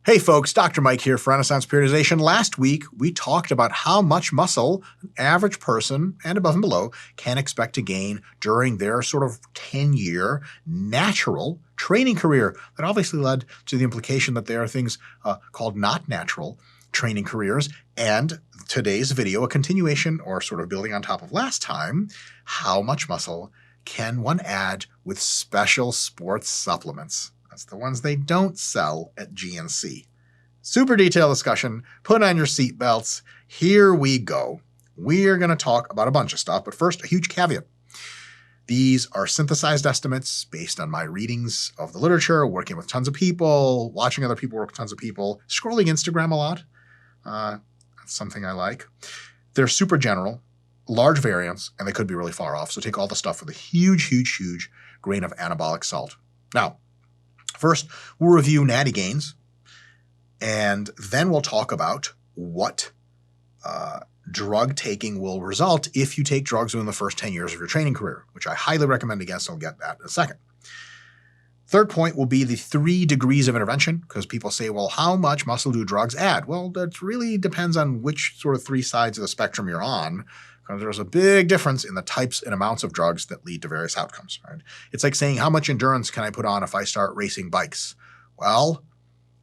Hey folks, Dr. Mike here for Renaissance Periodization. Last week, we talked about how much muscle an average person and above and below can expect to gain during their sort of 10-year natural training career. That obviously led to the implication that there are things called not natural training careers. And today's video, a continuation or sort of building on top of last time, how much muscle can one add with special sports supplements? That's the ones they don't sell at GNC. Super detailed discussion. Put on your seatbelts. Here we go. We're going to talk about a bunch of stuff, but first, a huge caveat. These are synthesized estimates based on my readings of the literature, working with tons of people, watching other people work with tons of people, scrolling Instagram a lot. That's something I like. They're super general, large variance, and they could be really far off. So take all the stuff with a huge, huge, huge grain of anabolic salt. Now, first, we'll review natty gains, and then we'll talk about what drug taking will result if you take drugs within the first 10 years of your training career, which I highly recommend against. I'll get that in a second. Third point will be the 3 degrees of intervention, because people say, well, how much muscle do drugs add? Well, that really depends on which sort of 3 sides of the spectrum you're on, because there's a big difference in the types and amounts of drugs that lead to various outcomes. Right? It's like saying, how much endurance can I put on if I start racing bikes? Well,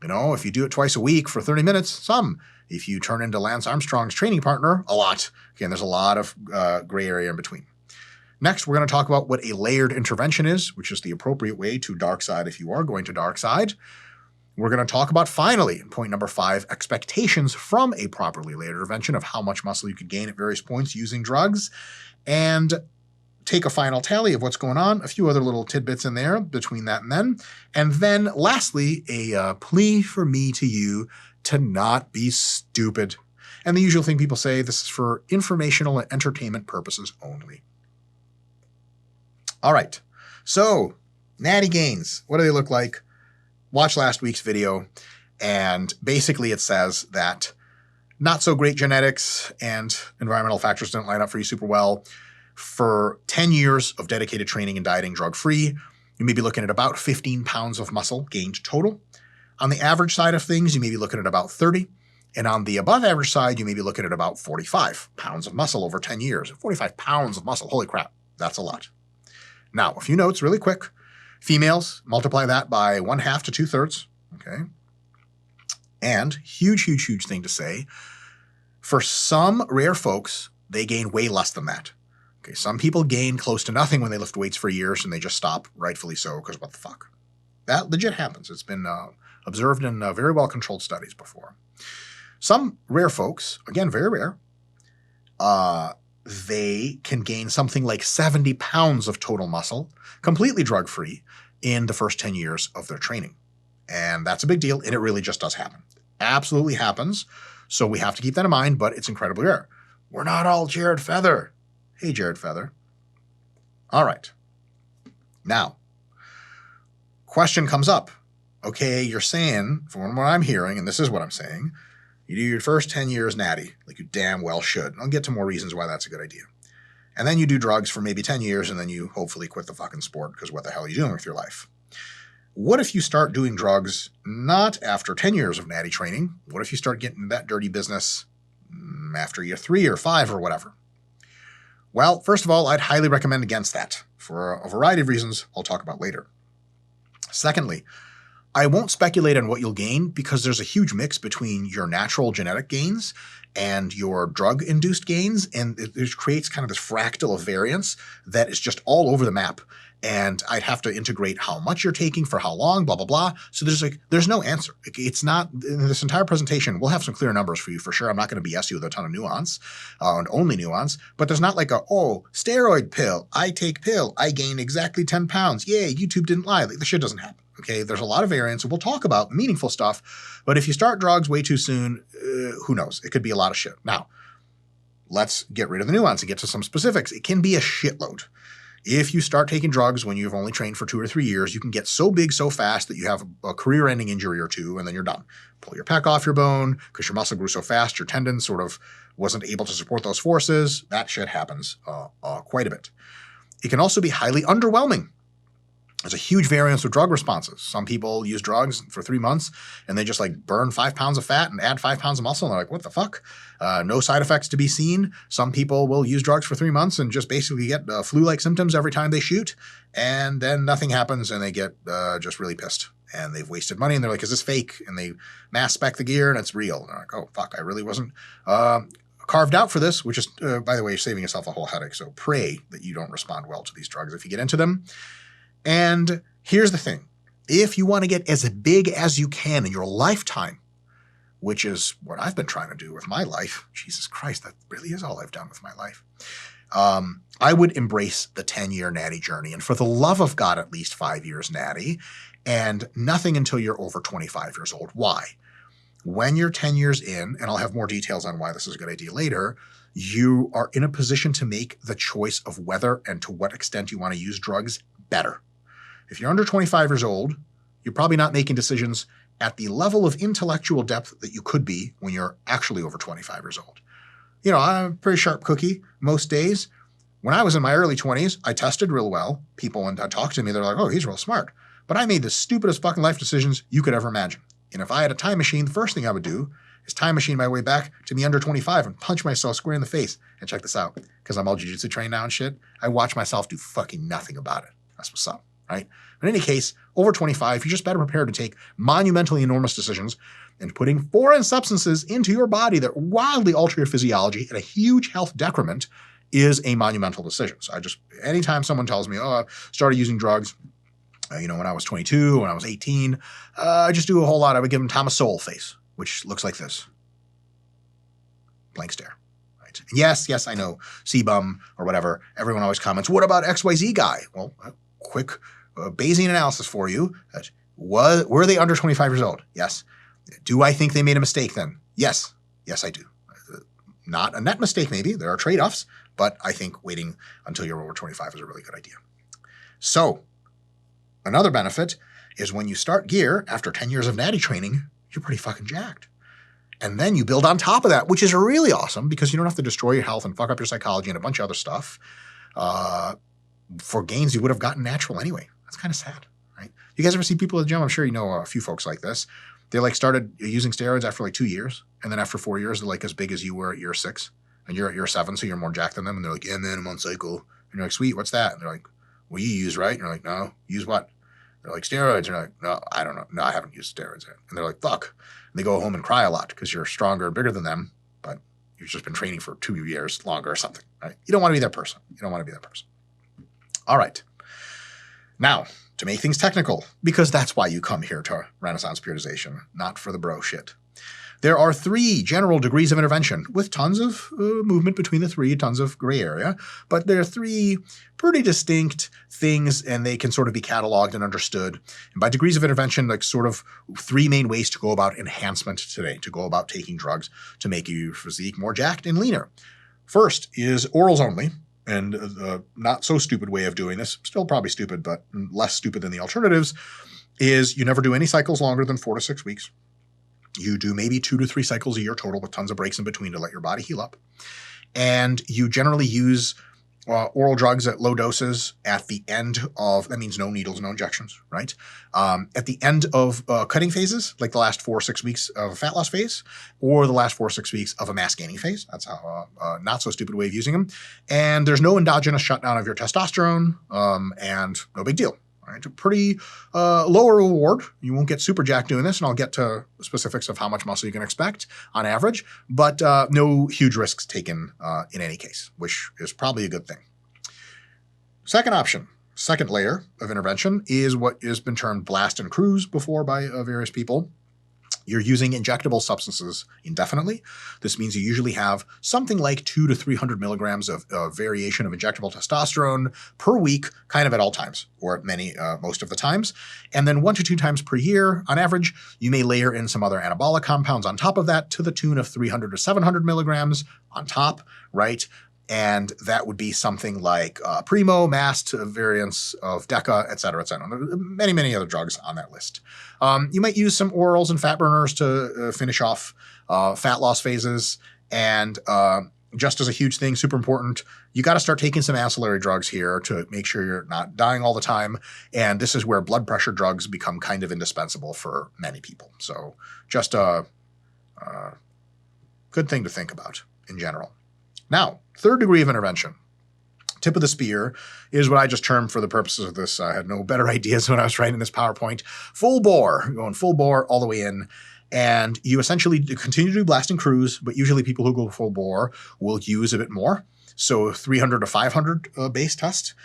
if you do it twice a week for 30 minutes, some. If you turn into Lance Armstrong's training partner, a lot. Again, there's a lot of gray area in between. Next, we're going to talk about what a layered intervention is, which is the appropriate way to dark side if you are going to dark side. We're going to talk about, finally, point number 5, expectations from a properly layered intervention of how much muscle you could gain at various points using drugs, and take a final tally of what's going on, a few other little tidbits in there between that and then. And then, lastly, a plea for me to you to not be stupid. And the usual thing people say, this is for informational and entertainment purposes only. All right, so natty gains, what do they look like? Watch last week's video, and basically it says that not so great genetics and environmental factors didn't line up for you super well. For 10 years of dedicated training and dieting drug-free, you may be looking at about 15 pounds of muscle gained total. On the average side of things, you may be looking at about 30. And on the above average side, you may be looking at about 45 pounds of muscle over 10 years. 45 pounds of muscle, holy crap, that's a lot. Now, a few notes really quick. Females, multiply that by 1/2 to 2/3, okay? And huge, huge, huge thing to say, for some rare folks, they gain way less than that. Okay, some people gain close to nothing when they lift weights for years and they just stop, rightfully so, because what the fuck? That legit happens. It's been observed in very well-controlled studies before. Some rare folks, again, very rare, they can gain something like 70 pounds of total muscle, completely drug-free, in the first 10 years of their training. And that's a big deal, and it really just does happen. Absolutely happens, so we have to keep that in mind, but it's incredibly rare. We're not all Jared Feather. Hey, Jared Feather. All right. Now, question comes up. Okay, you're saying, from what I'm hearing, and this is what I'm saying, you do your first 10 years natty, like you damn well should. I'll get to more reasons why that's a good idea. And then you do drugs for maybe 10 years, and then you hopefully quit the fucking sport, because what the hell are you doing with your life? What if you start doing drugs not after 10 years of natty training? What if you start getting into that dirty business after year 3 or 5 or whatever? Well, first of all, I'd highly recommend against that for a variety of reasons I'll talk about later. Secondly, I won't speculate on what you'll gain because there's a huge mix between your natural genetic gains and your drug-induced gains, and it creates kind of this fractal of variance that is just all over the map. And I'd have to integrate how much you're taking for how long, blah, blah, blah. So there's no answer. It's not, in this entire presentation, we'll have some clear numbers for you for sure. I'm not going to BS you with a ton of nuance and only nuance, but there's not like steroid pill. I take pill. I gain exactly 10 pounds. Yay, YouTube didn't lie. Like, the shit doesn't happen. Okay, there's a lot of variance, and we'll talk about meaningful stuff, but if you start drugs way too soon, who knows? It could be a lot of shit. Now, let's get rid of the nuance and get to some specifics. It can be a shitload. If you start taking drugs when you've only trained for 2 or 3 years, you can get so big so fast that you have a career-ending injury or two, and then you're done. Pull your pec off your bone because your muscle grew so fast, your tendon sort of wasn't able to support those forces. That shit happens quite a bit. It can also be highly underwhelming. There's a huge variance of drug responses. Some people use drugs for 3 months and they just like burn 5 pounds of fat and add 5 pounds of muscle. And they're like, what the fuck? No side effects to be seen. Some people will use drugs for 3 months and just basically get flu-like symptoms every time they shoot. And then nothing happens and they get just really pissed. And they've wasted money and they're like, is this fake? And they mass spec the gear and it's real. And they're like, oh, fuck, I really wasn't carved out for this, which is, by the way, saving yourself a whole headache. So pray that you don't respond well to these drugs if you get into them. And here's the thing. If you want to get as big as you can in your lifetime, which is what I've been trying to do with my life, Jesus Christ, that really is all I've done with my life, I would embrace the 10-year natty journey. And for the love of God, at least 5 years natty, and nothing until you're over 25 years old. Why? When you're 10 years in, and I'll have more details on why this is a good idea later, you are in a position to make the choice of whether and to what extent you want to use drugs better. If you're under 25 years old, you're probably not making decisions at the level of intellectual depth that you could be when you're actually over 25 years old. You know, I'm a pretty sharp cookie most days. When I was in my early 20s, I tested real well. People, when I talked to me, they're like, oh, he's real smart. But I made the stupidest fucking life decisions you could ever imagine. And if I had a time machine, the first thing I would do is time machine my way back to me under 25 and punch myself square in the face. And check this out, because I'm all jiu-jitsu trained now and shit, I watch myself do fucking nothing about it. That's what's up, right? But in any case, over 25, you're just better prepared to take monumentally enormous decisions, and putting foreign substances into your body that wildly alter your physiology at a huge health decrement is a monumental decision. So anytime someone tells me, oh, I started using drugs, when I was 22, when I was 18, I just do a whole lot. I would give them Thomas Sowell face, which looks like this. Blank stare. Right? And yes, I know, C-bum or whatever. Everyone always comments, what about XYZ guy? Well, quick Bayesian analysis for you. Were they under 25 years old? Yes. Do I think they made a mistake then? Yes. Yes, I do. Not a net mistake, maybe. There are trade-offs, but I think waiting until you're over 25 is a really good idea. So, another benefit is when you start gear after 10 years of natty training, you're pretty fucking jacked. And then you build on top of that, which is really awesome because you don't have to destroy your health and fuck up your psychology and a bunch of other stuff for gains you would have gotten natural anyway. That's kind of sad, right? You guys ever see people at the gym? I'm sure you know a few folks like this. They started using steroids after 2 years. And then after 4 years, they're as big as you were at year 6. And you're at year 7, so you're more jacked than them. And they're like, yeah, man, I'm on cycle. And you're like, sweet, what's that? And they're like, well, you use, right? And you're like, no, use what? They're like, steroids. And you're like, no, I don't know. No, I haven't used steroids yet. And they're like, fuck. And they go home and cry a lot because you're stronger and bigger than them, but you've just been training for 2 years longer or something, right? You don't want to be that person. You don't want to be that person. All right. Now, to make things technical, because that's why you come here to Renaissance Periodization, not for the bro shit. There are 3 general degrees of intervention with tons of movement between the 3, tons of gray area, but there are 3 pretty distinct things and they can sort of be cataloged and understood. And by degrees of intervention, 3 main ways to go about enhancement today, to go about taking drugs to make your physique more jacked and leaner. First is orals only. And the not so stupid way of doing this, still probably stupid, but less stupid than the alternatives, is you never do any cycles longer than 4 to 6 weeks. You do maybe 2 to 3 cycles a year total with tons of breaks in between to let your body heal up. And you generally use oral drugs at low doses at the end of, that means no needles, no injections, right? At the end of cutting phases, like the last 4 or 6 weeks of a fat loss phase, or the last 4 or 6 weeks of a mass gaining phase. That's how not so stupid way of using them. And there's no endogenous shutdown of your testosterone, and no big deal. Right? A pretty lower reward. You won't get super jacked doing this, and I'll get to specifics of how much muscle you can expect on average, but no huge risks taken in any case, which is probably a good thing. Second option, second layer of intervention is what has been termed blast and cruise before by various people. You're using injectable substances indefinitely. This means you usually have something like 200 to 300 milligrams of variation of injectable testosterone per week, kind of at all times, or at most of the times. And then 1 to 2 times per year, on average, you may layer in some other anabolic compounds on top of that to the tune of 300 to 700 milligrams on top, right? And that would be something like Primo, Mast, variants of Deca, et cetera, et cetera. Many, many other drugs on that list. You might use some orals and fat burners to finish off fat loss phases. And just as a huge thing, super important, you got to start taking some ancillary drugs here to make sure you're not dying all the time. And this is where blood pressure drugs become kind of indispensable for many people. So just a good thing to think about in general. Now, third degree of intervention. Tip of the spear is what I just termed for the purposes of this. I had no better ideas when I was writing this PowerPoint. Full bore, going full bore all the way in. And you essentially continue to do blasting crews, but usually people who go full bore will use a bit more. So 300 to 500 base test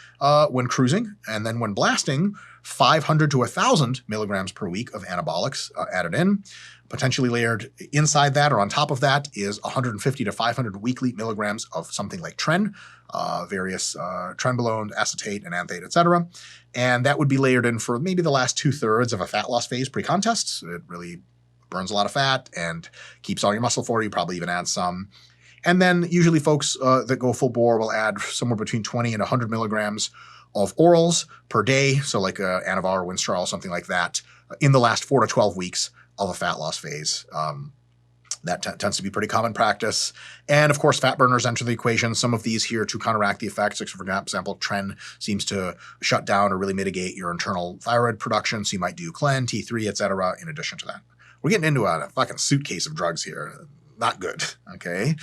when cruising. And then when blasting, 500 to 1,000 milligrams per week of anabolics added in. Potentially layered inside that or on top of that is 150 to 500 weekly milligrams of something like tren, various trenbolone, acetate, and anthate, etc. And that would be layered in for maybe the last 2/3 of a fat loss phase pre-contest. It really burns a lot of fat and keeps all your muscle for you, probably even adds some. And then usually folks that go full bore will add somewhere between 20 and 100 milligrams of orals per day, so like Anavar or Winstrol, something like that, in the last 4 to 12 weeks of a fat loss phase. That tends to be pretty common practice. And of course, fat burners enter the equation. Some of these here to counteract the effects. Like for example, tren seems to shut down or really mitigate your internal thyroid production. So you might do Clen, T3, etc. in addition to that. We're getting into a fucking suitcase of drugs here. Not good, okay?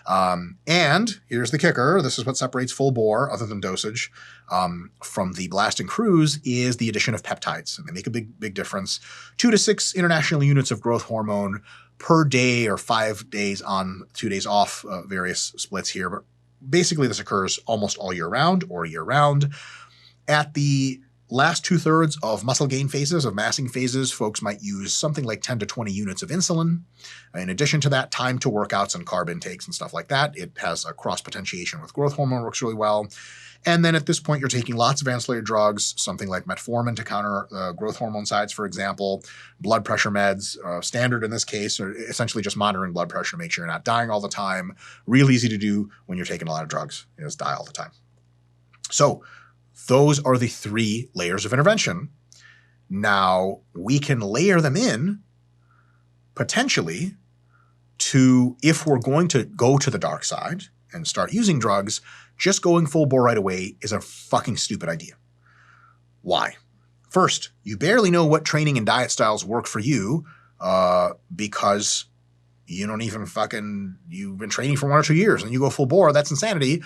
And here's the kicker. This is what separates full bore, other than dosage, from the blasting cruise is the addition of peptides. And they make a big difference. 2 to 6 international units of growth hormone per day or 5 days on, 2 days off, various splits here. But basically this occurs almost all year round or year round. At the last 2/3 of muscle gain phases, of massing phases, folks might use something like 10 to 20 units of insulin. In addition to that, time to workouts and carb intakes and stuff like that. It has a cross potentiation with growth hormone, works really well. And then at this point, you're taking lots of ancillary drugs, something like metformin to counter growth hormone sides, for example, blood pressure meds, standard in this case, are essentially just monitoring blood pressure to make sure you're not dying all the time. Real easy to do when you're taking a lot of drugs, is die all the time. So those are the 3 layers of intervention. Now, we can layer them in, potentially, to, if we're going to go to the dark side and start using drugs, just going full bore right away is a fucking stupid idea. Why? First, you barely know what training and diet styles work for you because you don't even you've been training for 1 or 2 years and you go full bore. That's insanity.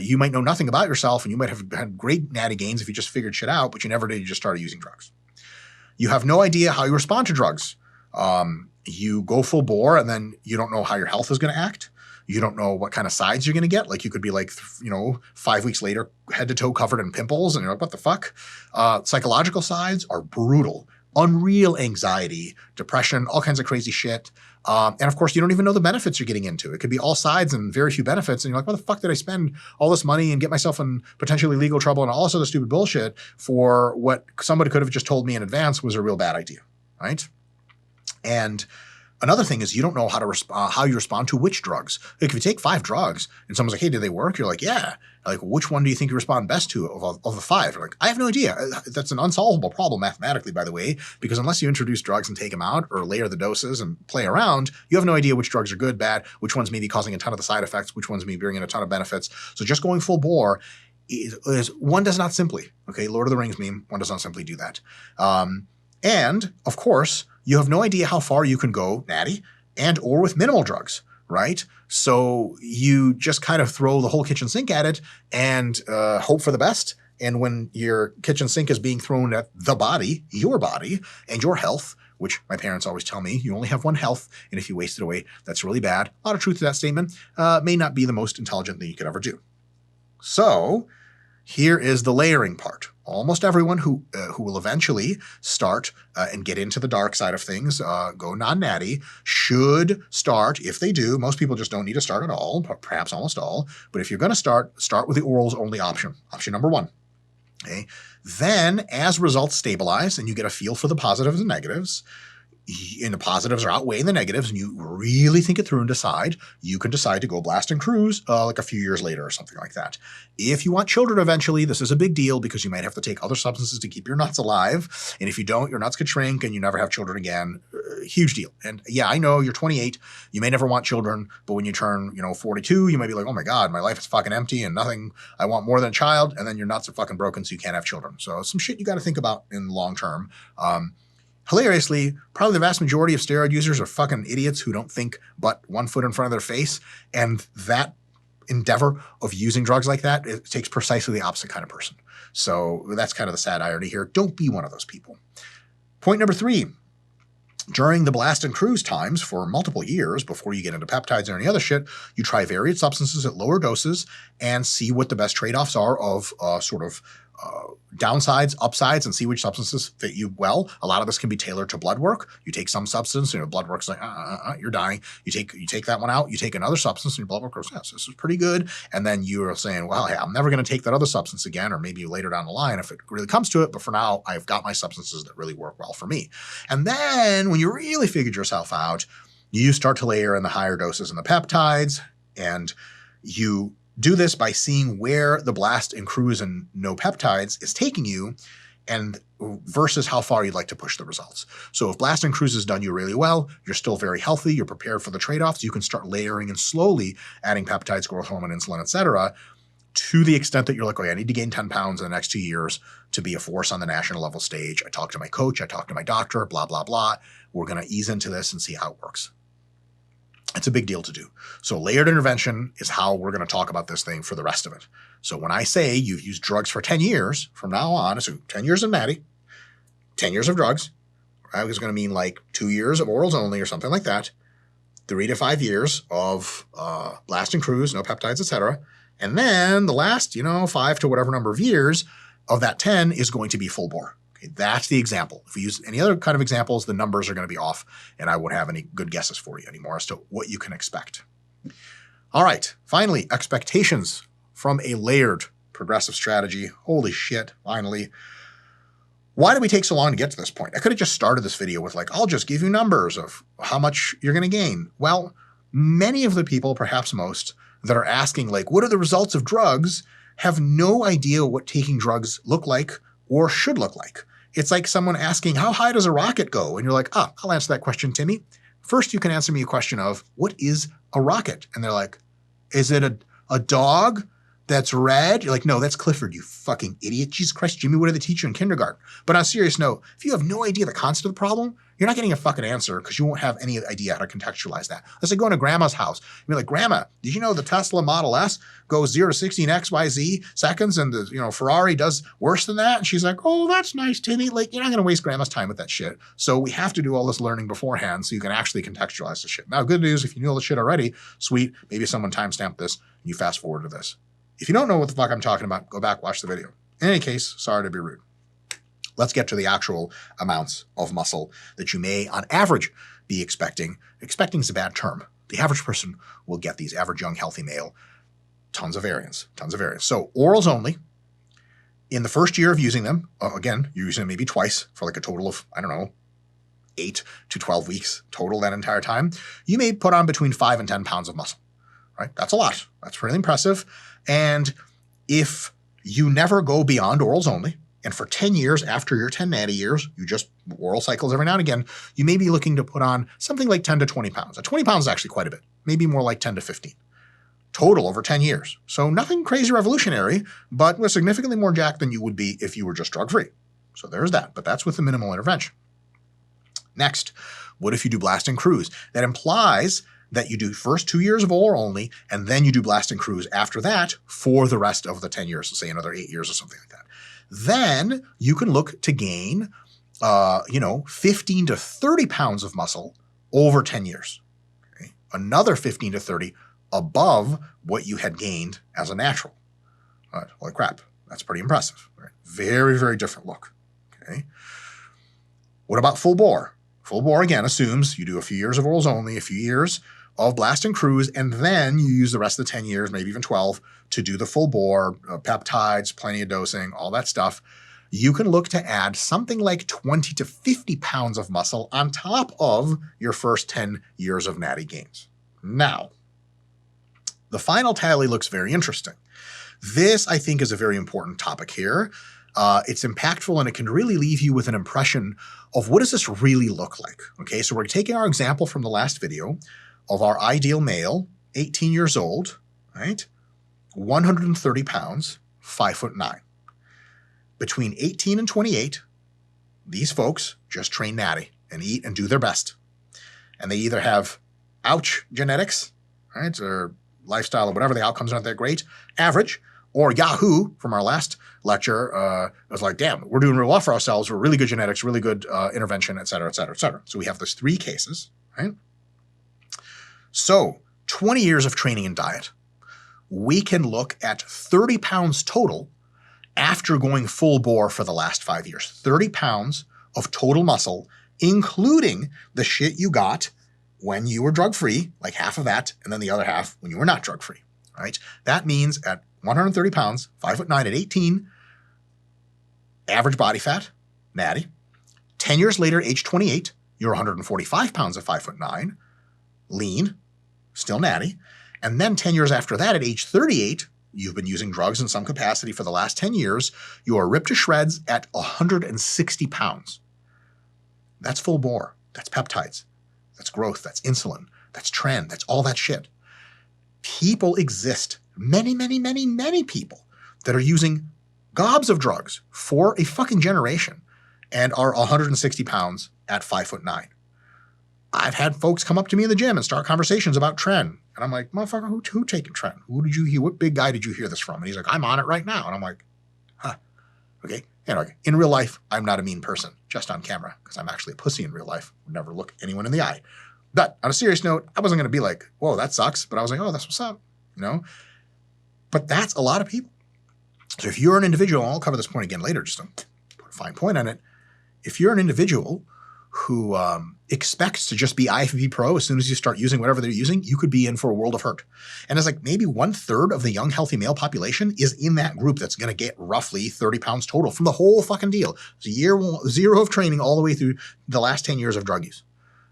You might know nothing about yourself and you might have had great natty gains if you just figured shit out, but you never did. You just started using drugs. You have no idea how you respond to drugs. You go full bore and then you don't know how your health is going to act. You don't know what kind of sides you're going to get. Like you could be like, 5 weeks later, head to toe covered in pimples and you're like, what the fuck? Psychological sides are brutal. Unreal anxiety, depression, all kinds of crazy shit. And of course, you don't even know the benefits you're getting into. It could be all sides and very few benefits. And you're like, what the fuck did I spend all this money and get myself in potentially legal trouble and all this other stupid bullshit for what somebody could have just told me in advance was a real bad idea, right? And another thing is you don't know how you respond to which drugs. Like if you take 5 drugs and someone's like, hey, did they work? You're like, yeah. Like, which one do you think you respond best to of the 5? You're like, I have no idea. That's an unsolvable problem mathematically, by the way, because unless you introduce drugs and take them out or layer the doses and play around, you have no idea which drugs are good, bad, which ones may be causing a ton of the side effects, which ones may be bringing a ton of benefits. So just going full bore is one does not simply, okay, Lord of the Rings meme, one does not simply do that. And of course, you have no idea how far you can go natty and or with minimal drugs, right? So you just kind of throw the whole kitchen sink at it and hope for the best. And when your kitchen sink is being thrown at the body, your body and your health, which my parents always tell me, you only have one health, and if you waste it away, that's really bad. A lot of truth to that statement. May not be the most intelligent thing you could ever do. So here is the layering part. Almost everyone who will eventually start and get into the dark side of things, go non-natty, should start, if they do, most people just don't need to start at all, perhaps almost all, but if you're going to start with the orals only option number 1. Okay. Then as results stabilize and you get a feel for the positives and negatives, and the positives are outweighing the negatives, and you really think it through and decide, you can decide to go blast and cruise like a few years later or something like that. If you want children eventually, this is a big deal because you might have to take other substances to keep your nuts alive. And if you don't, your nuts could shrink and you never have children again. Huge deal. And yeah, I know you're 28. You may never want children, but when you turn, 42, you might be like, oh my God, my life is fucking empty and nothing I want more than a child. And then your nuts are fucking broken, so you can't have children. So some shit you got to think about in the long term. Hilariously, probably the vast majority of steroid users are fucking idiots who don't think but 1 foot in front of their face. And that endeavor of using drugs like that, it takes precisely the opposite kind of person. So that's kind of the sad irony here. Don't be one of those people. Point number 3. During the blast and cruise times for multiple years before you get into peptides or any other shit, you try varied substances at lower doses and see what the best trade-offs are of downsides, upsides, and see which substances fit you well. A lot of this can be tailored to blood work. You take some substance, and your blood work's like, you're dying. You take that one out. You take another substance, and your blood work goes, yes, this is pretty good. And then you're saying, well, hey, I'm never going to take that other substance again, or maybe later down the line if it really comes to it. But for now, I've got my substances that really work well for me. And then when you really figured yourself out, you start to layer in the higher doses in the peptides, and you do this by seeing where the blast and cruise and no peptides is taking you and versus how far you'd like to push the results. So if blast and cruise has done you really well, you're still very healthy, you're prepared for the trade-offs, you can start layering and slowly adding peptides, growth hormone, insulin, etc., to the extent that you're like, okay, I need to gain 10 pounds in the next 2 years to be a force on the national level stage. I talked to my coach, I talked to my doctor, blah, blah, blah. We're going to ease into this and see how it works. It's a big deal to do. So layered intervention is how we're going to talk about this thing for the rest of it. So when I say you've used drugs for 10 years, from now on, so 10 years of Maddie, 10 years of drugs, I was going to mean like 2 years of orals only or something like that, 3 to 5 years of blast and cruise, no peptides, etc. And then the last, 5 to whatever number of years of that 10 is going to be full bore. Okay, that's the example. If we use any other kind of examples, the numbers are going to be off, and I won't have any good guesses for you anymore as to what you can expect. All right, finally, expectations from a layered progressive strategy. Holy shit, finally. Why did we take so long to get to this point? I could have just started this video with like, I'll just give you numbers of how much you're going to gain. Well, many of the people, perhaps most, that are asking like, what are the results of drugs, have no idea what taking drugs look like or should look like. It's like someone asking, how high does a rocket go? And you're like, I'll answer that question, Timmy. First, you can answer me a question of, what is a rocket? And they're like, is it a dog that's red? You're like, no, that's Clifford, you fucking idiot. Jesus Christ, Jimmy, what did they teach you in kindergarten? But on a serious note, if you have no idea the concept of the problem, you're not getting a fucking answer because you won't have any idea how to contextualize that. Let's say going to grandma's house. You're like, Grandma, did you know the Tesla Model S goes 0 to 60 in XYZ seconds and the Ferrari does worse than that? And she's like, oh, that's nice, Timmy. Like, you're not going to waste grandma's time with that shit. So we have to do all this learning beforehand so you can actually contextualize the shit. Now, good news, if you knew all the shit already, sweet, maybe someone timestamped this and you fast forward to this. If you don't know what the fuck I'm talking about, go back, watch the video. In any case, sorry to be rude. Let's get to the actual amounts of muscle that you may, on average, be expecting. Expecting is a bad term. The average person will get these, average young, healthy male. Tons of variance, tons of variance. So orals only. In the first year of using them, again, you're using them maybe twice for like a total of, 8 to 12 weeks total that entire time. You may put on between 5 and 10 pounds of muscle, right? That's a lot. That's really impressive. And if you never go beyond orals only, and for 10 years after your 10 natty years, you just oral cycles every now and again, you may be looking to put on something like 10 to 20 pounds. 20 pounds is actually quite a bit, maybe more like 10 to 15 total over 10 years. So nothing crazy revolutionary, but with significantly more jacked than you would be if you were just drug-free. So there's that, but that's with the minimal intervention. Next, what if you do blast and cruise? That implies that you do first 2 years of oral only, and then you do blast and cruise after that for the rest of the 10 years, so say another 8 years or something like that. Then you can look to gain, 15 to 30 pounds of muscle over 10 years. Okay? Another 15 to 30 above what you had gained as a natural. All right, holy crap, that's pretty impressive. Right? Very, very different look. Okay. What about full bore? Full bore, again, assumes you do a few years of orals only, a few years of blast and cruise, and then you use the rest of the 10 years, maybe even 12, to do the full bore, peptides, plenty of dosing, all that stuff. you can look to add something like 20 to 50 pounds of muscle on top of your first 10 years of natty gains. Now, the final tally looks very interesting. This, I think, is a very important topic here. It's impactful, and it can really leave you with an impression of what does this really look like. Okay, so we're taking our example from the last video of our ideal male, 18 years old, right? 130 pounds, 5'9". Between 18 and 28, these folks just train natty and eat and do their best. And they either have ouch genetics, right, or lifestyle or whatever, the outcomes aren't that great, average, or Yahoo from our last lecture was like, damn, we're doing real well for ourselves. We're really good genetics, really good intervention, et cetera, et cetera, et cetera. So we have those three cases, right? So 20 years of training and diet, we can look at 30 pounds total after going full bore for the last 5 years. 30 pounds of total muscle, including the shit you got when you were drug-free, like half of that, and then the other half when you were not drug-free, right? That means at 130 pounds, 5'9" at 18, average body fat, natty. 10 years later, age 28, you're 145 pounds at 5'9", lean, still natty. And then 10 years after that, at age 38, you've been using drugs in some capacity for the last 10 years, you are ripped to shreds at 160 pounds. That's full bore. That's peptides. That's growth. That's insulin. That's trend. That's all that shit. People exist, many, many, many, many people that are using gobs of drugs for a fucking generation and are 160 pounds at 5'9". I've had folks come up to me in the gym and start conversations about tren. And I'm like, motherfucker, who taking tren? Who did you hear? What big guy did you hear this from? And he's like, I'm on it right now. And I'm like, huh, okay. Anyway, in real life, I'm not a mean person, just on camera, because I'm actually a pussy in real life. Would never look anyone in the eye. But on a serious note, I wasn't going to be like, whoa, that sucks. But I was like, oh, that's what's up, you know? But that's a lot of people. So if you're an individual, and I'll cover this point again later, just to put a fine point on it. If you're an individual who expects to just be IFBB Pro as soon as you start using whatever they're using, you could be in for a world of hurt. And it's like maybe 1/3 of the young, healthy male population is in that group that's going to get roughly 30 pounds total from the whole fucking deal. It's year 0 of training all the way through the last 10 years of drug use.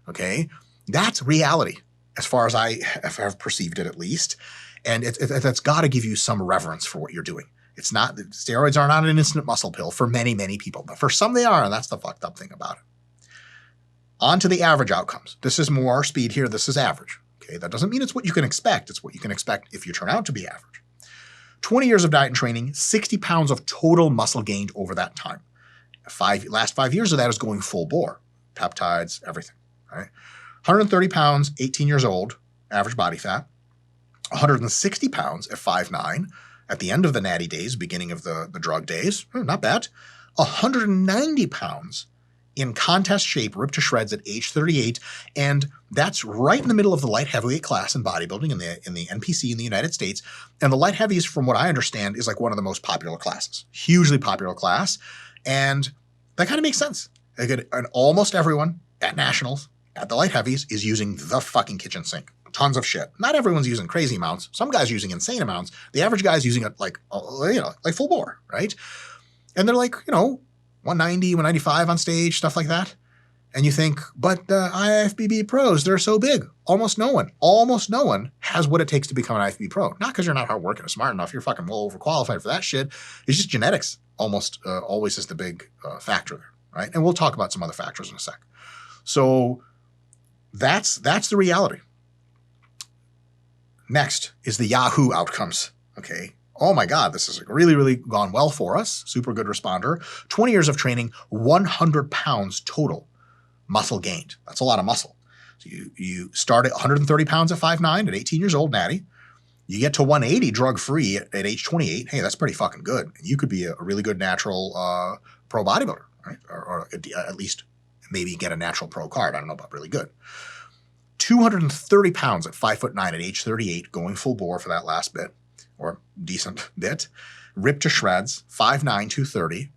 Okay? That's reality, as far as I have perceived it at least. And that's got to give you some reverence for what you're doing. It's not, steroids are not an instant muscle pill for many, many people, but for some they are, and that's the fucked up thing about it. On to the average outcomes. This is more speed here. This is average. Okay, that doesn't mean it's what you can expect. It's what you can expect if you turn out to be average. 20 years of diet and training, 60 pounds of total muscle gained over that time. Last 5 years of that is going full bore. Peptides, everything. Right? 130 pounds, 18 years old, average body fat. 160 pounds at 5'9", at the end of the natty days, beginning of the drug days. Not bad. 190 pounds in contest shape, ripped to shreds at age 38, and that's right in the middle of the light heavyweight class in bodybuilding in the NPC in the United States. And the light heavies, from what I understand, is like one of the most popular classes, hugely popular class, and that kind of makes sense. And almost everyone at nationals, at the light heavies, is using the fucking kitchen sink. Tons of shit. Not everyone's using crazy amounts. Some guys are using insane amounts. The average guy's using it like full bore, right? And they're like, 190, 195 on stage, stuff like that. And you think, but the IFBB pros, they're so big. Almost no one has what it takes to become an IFBB pro. Not because you're not hardworking or smart enough. You're fucking well overqualified for that shit. It's just genetics almost always is the big factor there, right? And we'll talk about some other factors in a sec. So that's the reality. Next is the Yahoo outcomes, okay? Oh my God, this has really, really gone well for us. Super good responder. 20 years of training, 100 pounds total muscle gained. That's a lot of muscle. So you start at 130 pounds at 5'9", at 18 years old, natty. You get to 180 drug-free at age 28. Hey, that's pretty fucking good. You could be a really good natural pro bodybuilder, right? Or at least maybe get a natural pro card. I don't know about really good. 230 pounds at 5'9" at age 38, going full bore for that last bit, or decent bit, ripped to shreds, 5'9", 230.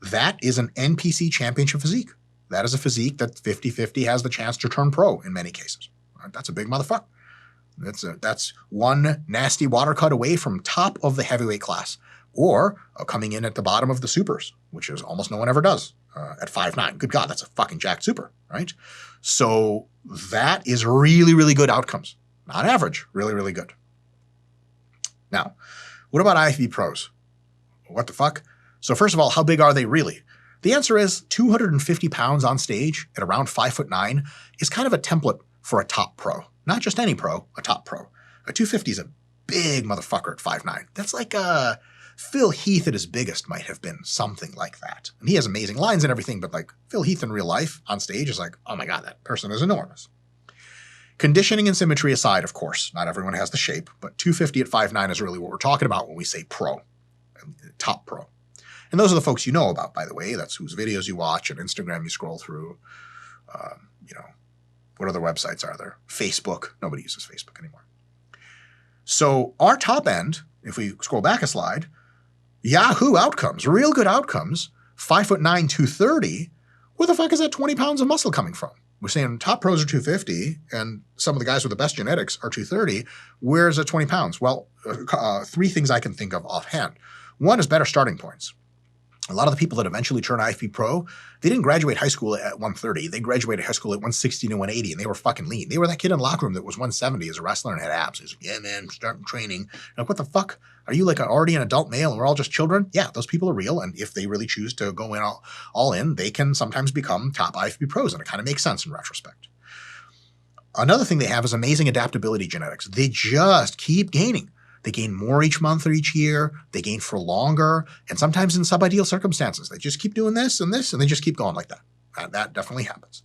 That is an NPC championship physique. That is a physique that 50-50 has the chance to turn pro in many cases. Right? That's a big motherfucker. That's one nasty water cut away from top of the heavyweight class. or coming in at the bottom of the supers, which is almost no one ever does at 5'9". Good God, that's a fucking jacked super, right? So that is really, really good outcomes. Not average, really, really good. Now, what about IFBB pros? What the fuck? So first of all, how big are they really? The answer is 250 pounds on stage at around 5'9" is kind of a template for a top pro. Not just any pro, a top pro. A 250 is a big motherfucker at 5'9". That's like Phil Heath at his biggest might have been something like that. And he has amazing lines and everything, but like Phil Heath in real life on stage is like, oh my God, that person is enormous. Conditioning and symmetry aside, of course, not everyone has the shape, but 250 at 5'9" is really what we're talking about when we say pro, top pro. And those are the folks you know about, by the way. That's whose videos you watch and Instagram you scroll through. What other websites are there? Facebook. Nobody uses Facebook anymore. So our top end, if we scroll back a slide, Yahoo outcomes, real good outcomes, 5'9", 230. Where the fuck is that 20 pounds of muscle coming from? We're saying top pros are 250, and some of the guys with the best genetics are 230. Where's the 20 pounds? Well, three things I can think of offhand. One is better starting points. A lot of the people that eventually turn IFBB pro, they didn't graduate hike school at 130. They graduated high school at 160 to 180, and they were fucking lean. They were that kid in the locker room that was 170 as a wrestler and had abs. He's like, yeah, man, starting training. Like, what the fuck? Are you like already an adult male and we're all just children? Yeah, those people are real, and if they really choose to go in all in, they can sometimes become top IFBB pros, and it kind of makes sense in retrospect. Another thing they have is amazing adaptability genetics. They just keep gaining. They gain more each month or each year. They gain for longer, and sometimes in subideal circumstances. They just keep doing this, and they just keep going like that. That definitely happens.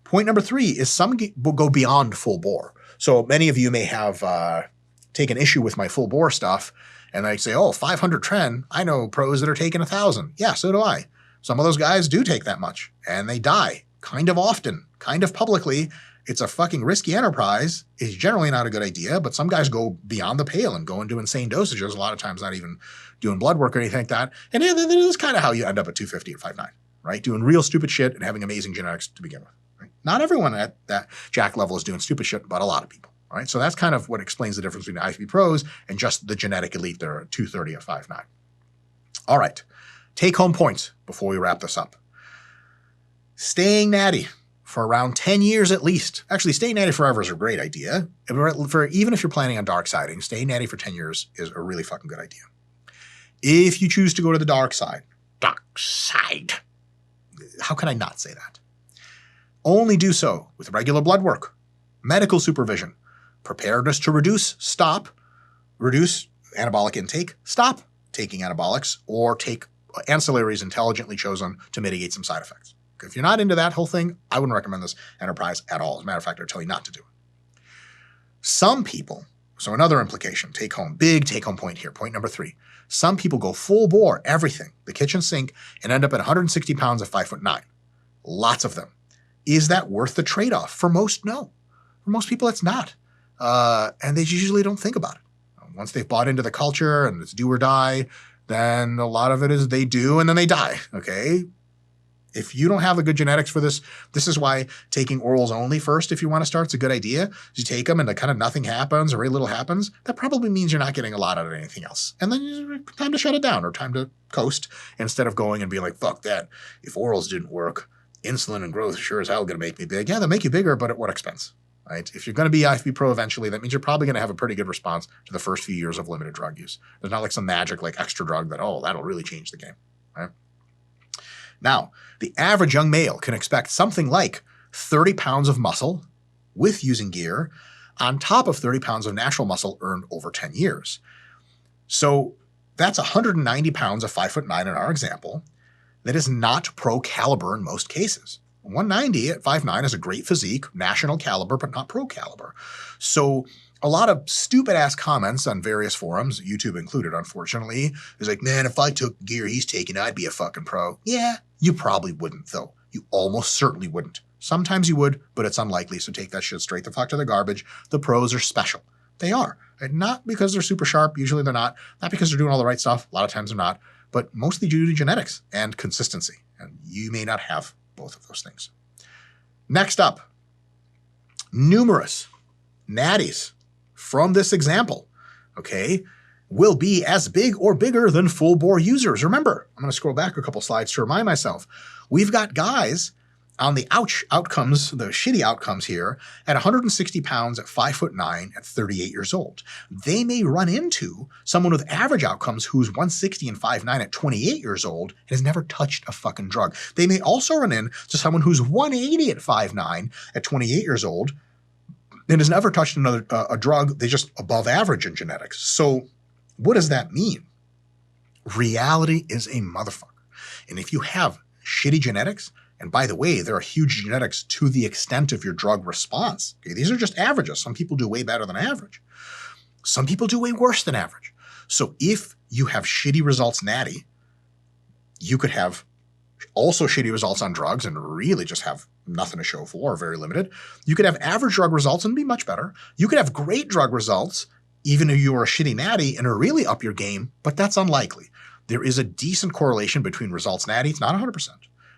Point number 3 is some will go beyond full bore. So many of you may have taken issue with my full bore stuff, and they say, oh, 500 tren. I know pros that are taking 1,000. Yeah, so do I. Some of those guys do take that much, and they die kind of often, kind of publicly. It's a fucking risky enterprise. It's generally not a good idea, but some guys go beyond the pale and go into insane dosages, a lot of times not even doing blood work or anything like that. And this is kind of how you end up at 250 or 5'9", right? Doing real stupid shit and having amazing genetics to begin with. Right? Not everyone at that jack level is doing stupid shit, but a lot of people, right? So that's kind of what explains the difference between IFBB pros and just the genetic elite that are at 230 or 5'9". All right, take home points before we wrap this up. Staying natty for around 10 years at least. Actually, staying natty forever is a great idea. Even if you're planning on dark siding, staying natty for 10 years is a really fucking good idea. If you choose to go to the dark side, how can I not say that? Only do so with regular blood work, medical supervision, preparedness to reduce anabolic intake, stop taking anabolics, or take ancillaries intelligently chosen to mitigate some side effects. If you're not into that whole thing, I wouldn't recommend this enterprise at all. As a matter of fact, I'll tell you not to do it. Some people, so another implication, big take home point here, point number 3. Some people go full bore, everything, the kitchen sink, and end up at 160 pounds at 5'9". Lots of them. Is that worth the trade-off? For most, no. For most people, it's not. And they usually don't think about it. Once they've bought into the culture and it's do or die, then a lot of it is they do and then they die, okay? If you don't have the good genetics for this, this is why taking orals only first, if you want to start, it's a good idea. You take them and kind of nothing happens or very little happens. That probably means you're not getting a lot out of anything else. And then time to shut it down or time to coast instead of going and being like, fuck that. If orals didn't work, insulin and growth sure as hell going to make me big. Yeah, they'll make you bigger, but at what expense? Right? If you're going to be IFBB pro eventually, that means you're probably going to have a pretty good response to the first few years of limited drug use. There's not like some magic like extra drug that, that'll really change the game. Right? Now, the average young male can expect something like 30 pounds of muscle with using gear on top of 30 pounds of natural muscle earned over 10 years. So that's 190 pounds of 5'9" in our example. That is not pro caliber in most cases. 190 at 5'9" is a great physique, national caliber, but not pro caliber. So a lot of stupid ass comments on various forums, YouTube included, unfortunately, is like, man, if I took gear he's taking, I'd be a fucking pro. Yeah, you probably wouldn't though. You almost certainly wouldn't. Sometimes you would, but it's unlikely. So take that shit straight the fuck to the garbage. The pros are special. They are. And not because they're super sharp. Usually they're not. Not because they're doing all the right stuff. A lot of times they're not. But mostly due to genetics and consistency. And you may not have both of those things. Next up, numerous natties from this example, okay? will be as big or bigger than full-bore users. Remember, I'm going to scroll back a couple slides to remind myself. We've got guys on the outcomes, the shitty outcomes here, at 160 pounds, at 5'9", at 38 years old. They may run into someone with average outcomes who's 160 and 5'9" at 28 years old and has never touched a fucking drug. They may also run into someone who's 180 at 5'9" at 28 years old and has never touched a drug. They're just above average in genetics. So what does that mean? Reality is a motherfucker. And if you have shitty genetics, and by the way, there are huge genetics to the extent of your drug response. Okay, these are just averages. Some people do way better than average. Some people do way worse than average. So if you have shitty results natty, you could have also shitty results on drugs and really just have nothing to show for, or very limited. You could have average drug results and be much better. You could have great drug results, even if you were a shitty natty and are really up your game, but that's unlikely. There is a decent correlation between results natty. It's not 100%.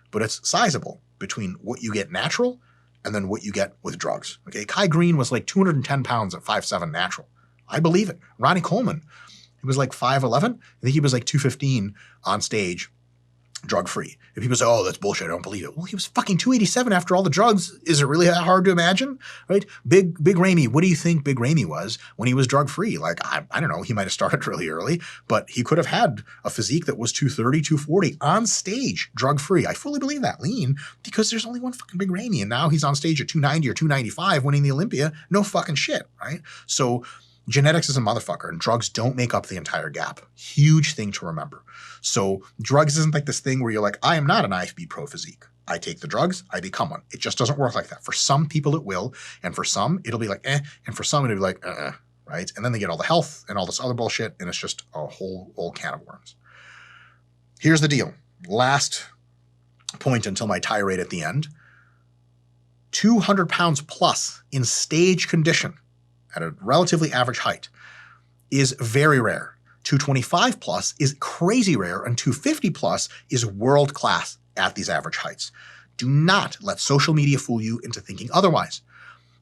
But it's sizable between what you get natural and then what you get with drugs. Okay, Kai Green was like 210 pounds at 5'7" natural. I believe it. Ronnie Coleman, he was like 5'11". I think he was like 215 on stage, drug-free. If people say, oh, that's bullshit, I don't believe it. Well, he was fucking 287 after all the drugs. Is it really that hard to imagine? Right? Big Ramey, what do you think Big Ramey was when he was drug-free? Like, I don't know, he might have started really early, but he could have had a physique that was 230, 240 on stage, drug-free. I fully believe that, lean, because there's only one fucking Big Ramey, and now he's on stage at 290 or 295 winning the Olympia. No fucking shit, right? So genetics is a motherfucker, and drugs don't make up the entire gap. Huge thing to remember. So drugs isn't like this thing where you're like, I am not an IFB pro physique. I take the drugs, I become one. It just doesn't work like that. For some people it will, and for some it'll be like, and for some it'll be like, right? And then they get all the health and all this other bullshit, and it's just a whole can of worms. Here's the deal. Last point until my tirade at the end. 200 pounds plus in stage condition at a relatively average height is very rare. 225 plus is crazy rare, and 250 plus is world class at these average heights. Do not let social media fool you into thinking otherwise.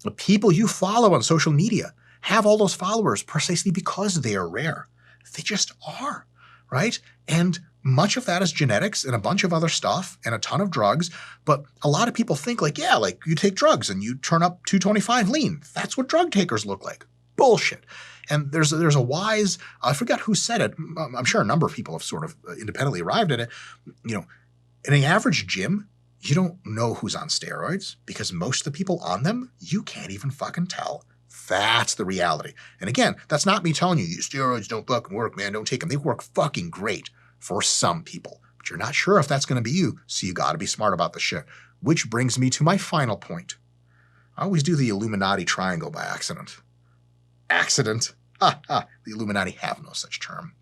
The people you follow on social media have all those followers precisely because they are rare. They just are, right? And much of that is genetics and a bunch of other stuff and a ton of drugs. But a lot of people think like, yeah, like you take drugs and you turn up 225 lean. That's what drug takers look like. Bullshit. And there's a wise, I forgot who said it. I'm sure a number of people have sort of independently arrived at it. You know, in an average gym, you don't know who's on steroids because most of the people on them, you can't even fucking tell. That's the reality. And again, that's not me telling you, steroids don't fucking work, man. Don't take them. They work fucking great for some people. But you're not sure if that's going to be you, so you got to be smart about the shit. Which brings me to my final point. I always do the Illuminati triangle by accident. Accident? The Illuminati have no such term.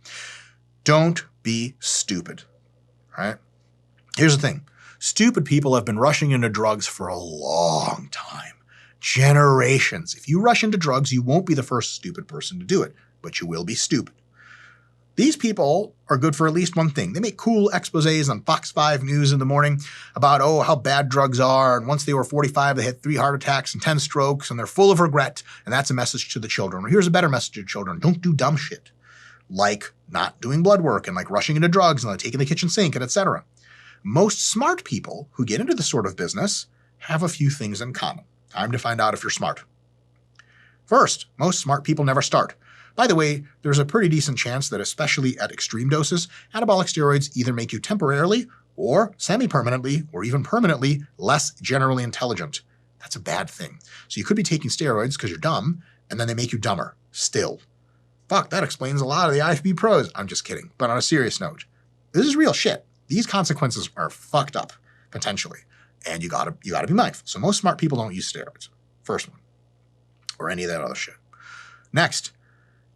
Don't be stupid. All right? Here's the thing. Stupid people have been rushing into drugs for a long time. Generations. If you rush into drugs, you won't be the first stupid person to do it, but you will be stupid. These people are good for at least one thing. They make cool exposés on Fox 5 News in the morning about, oh, how bad drugs are. And once they were 45, they had 3 heart attacks and 10 strokes, and they're full of regret. And that's a message to the children. Well, here's a better message to children. Don't do dumb shit, like not doing blood work and like rushing into drugs and like taking the kitchen sink and etc. Most smart people who get into this sort of business have a few things in common. Time to find out if you're smart. First, most smart people never start. By the way, there's a pretty decent chance that especially at extreme doses, anabolic steroids either make you temporarily or semi-permanently or even permanently less generally intelligent. That's a bad thing. So you could be taking steroids because you're dumb, and then they make you dumber still. Fuck, that explains a lot of the IFB pros. I'm just kidding. But on a serious note, this is real shit. These consequences are fucked up, potentially. And you gotta be mindful. So most smart people don't use steroids. First one. Or any of that other shit. Next,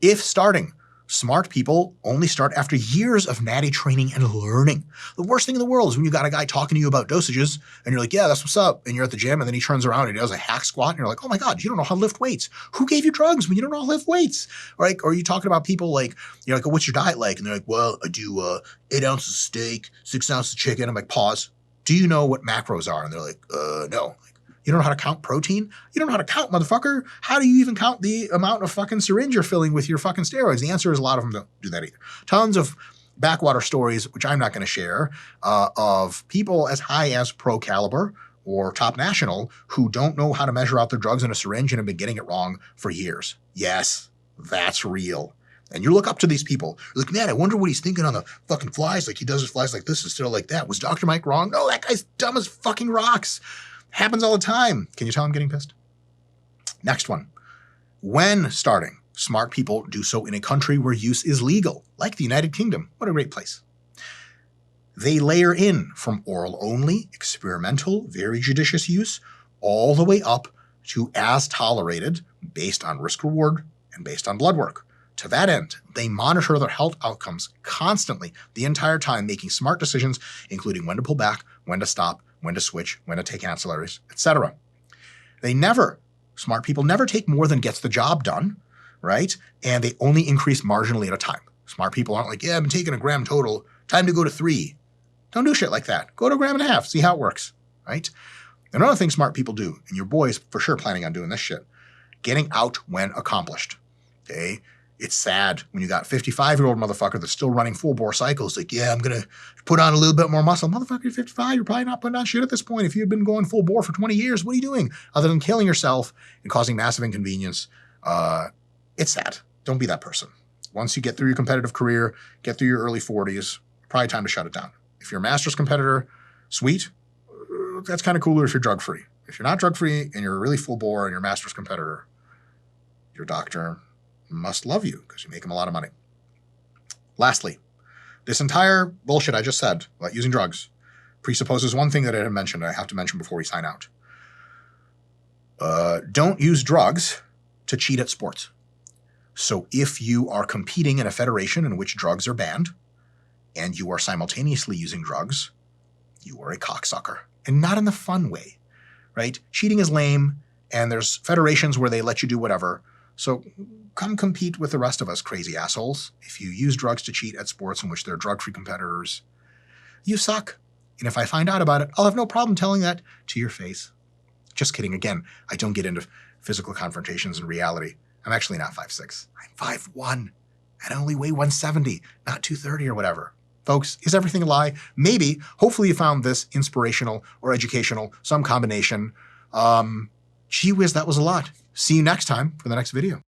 if starting, smart people only start after years of natty training and learning. The worst thing in the world is when you got a guy talking to you about dosages and you're like, yeah, that's what's up. And you're at the gym and then he turns around and he does a hack squat and you're like, oh my God, you don't know how to lift weights. Who gave you drugs when you don't know how to lift weights? Right? Or are you talking about people like, you're like, oh, what's your diet like? And they're like, well, I do 8 ounces of steak, 6 ounces of chicken. I'm like, pause. Do you know what macros are? And they're like, no. Like, You don't know how to count protein? You don't know how to count, motherfucker. How do you even count the amount of fucking syringe you're filling with your fucking steroids? The answer is a lot of them don't do that either. Tons of backwater stories, which I'm not going to share, of people as high as pro caliber or top national who don't know how to measure out their drugs in a syringe and have been getting it wrong for years. Yes, that's real. And you look up to these people. You're like, man, I wonder what he's thinking on the fucking flies. Like he does his flies like this instead of like that. Was Dr. Mike wrong? No, that guy's dumb as fucking rocks. Happens all the time. Can you tell I'm getting pissed? Next one. When starting, smart people do so in a country where use is legal, like the United Kingdom. What a great place. They layer in from oral only, experimental, very judicious use, all the way up to as tolerated based on risk reward and based on blood work. To that end, they monitor their health outcomes constantly the entire time, making smart decisions, including when to pull back, when to stop, when to switch, when to take ancillaries, etc. Smart people never take more than gets the job done, right? And they only increase marginally at a time. Smart people aren't like, yeah, I've been taking a gram total, time to go to 3. Don't do shit like that. Go to 1.5 grams, see how it works, right? Another thing smart people do, and your boy's for sure planning on doing this shit, getting out when accomplished, okay? It's sad when you got 55-year-old motherfucker that's still running full bore cycles. Like, yeah, I'm going to put on a little bit more muscle. Motherfucker, you're 55. You're probably not putting on shit at this point. If you had been going full bore for 20 years, what are you doing other than killing yourself and causing massive inconvenience? It's sad. Don't be that person. Once you get through your competitive career, get through your early 40s, probably time to shut it down. If you're a master's competitor, sweet. That's kind of cooler if you're drug-free. If you're not drug-free and you're a really full bore and you're a master's competitor, your doctor must love you because you make them a lot of money. Lastly, this entire bullshit I just said about using drugs presupposes one thing that I didn't mention, I have to mention before we sign out. Don't use drugs to cheat at sports. So if you are competing in a federation in which drugs are banned and you are simultaneously using drugs, you are a cocksucker. And not in the fun way, right? Cheating is lame, and there's federations where they let you do whatever. So come compete with the rest of us, crazy assholes. If you use drugs to cheat at sports in which they're drug-free competitors, you suck. And if I find out about it, I'll have no problem telling that to your face. Just kidding. Again, I don't get into physical confrontations in reality. I'm actually not 5'6". I'm 5'1", and I only weigh 170, not 230 or whatever. Folks, is everything a lie? Maybe. Hopefully you found this inspirational or educational, some combination. Gee whiz, that was a lot. See you next time for the next video.